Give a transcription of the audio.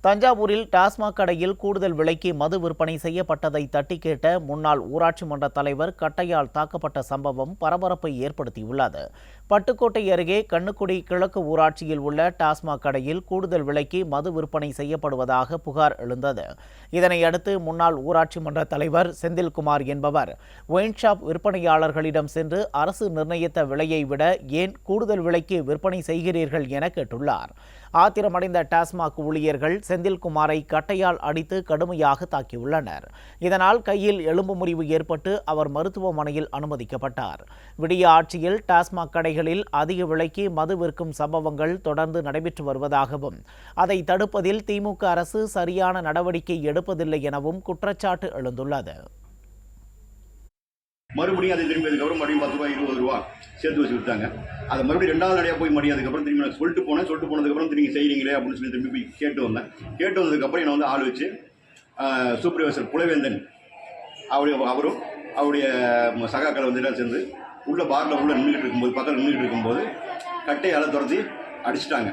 தஞ்சாவூரில் டாஸ்மாக் கடையில் கூடுதல் விலைக்கு மது விற்பனை செய்யப்பட்டதை தட்டி கேட்ட முன்னாள் ஊராட்சி மன்ற தலைவர் கட்டையால் தாக்கப்பட்ட சம்பவம் பரபரப்பை ஏற்படுத்தியுள்ளது. பட்டுக்கோட்டை அருகே கண்ணுக்குடி கிழக்கு ஊராட்சியில் உள்ள டாஸ்மாக் கடையில் கூடுதல் விலைக்கு மது விற்பனை செய்யப்படுவதாக புகார் எழுந்தது. இதனையடுத்து முன்னாள் ஊராட்சி மன்ற தலைவர் செந்தில்குமார் என்பவர் ஒயின்ஷாப் விற்பனையாளர்களிடம் சென்று அரசு நிர்ணயித்த விலையை விட ஏன் கூடுதல் விலைக்கு விற்பனை செய்கிறீர்கள் என கேட்டுள்ளார். ஆத்திரமடைந்த டாஸ்மாக் ஊழியர்கள் செந்தில்குமாரை கட்டையால் அடித்து கடுமையாக தாக்கியுள்ளனர். இதனால் கையில் எலும்பு முறிவு ஏற்பட்டு அவர் மருத்துவமனையில் அனுமதிக்கப்பட்டார். விடிய ஆட்சியில் டாஸ்மாக் கடைகளில் அதிக விலைக்கு மது விற்கும் சம்பவங்கள் தொடர்ந்து நடைபெற்று வருவதாகவும் அதை தடுப்பதில் திமுக அரசு சரியான நடவடிக்கை எடுப்பதில்லை எனவும் குற்றச்சாட்டு எழுந்துள்ளது. மறுபடியும் அதை திரும்பியதுக்கப்புறம் மறுபடியும் 10 ரூபாய் 20 ரூபா சேர்த்து வச்சு விட்டாங்க. அதை மறுபடியும் 2வது நடையாக போய் மறுபடியும் அதுக்கப்புறம் திரும்பி நான் சொல்லிட்டு போனதுக்கப்புறம் திரும்பி செய்கிறீங்களே அப்படின்னு சொல்லி திரும்பி போய் கேட்டு வந்ததுக்கப்புறம் என்னை ஆள் வச்சு சூப்பர்வைசர் புலவேந்தன் அவரும் அவருடைய சகாக்களை வந்து சேர்ந்து உள்ள பாரில் நின்றுக்கிட்டு இருக்கும்போது பக்கத்தில் நின்றுக்கிட்டு இருக்கும்போது கட்டையால் துரத்தி அடிச்சிட்டாங்க.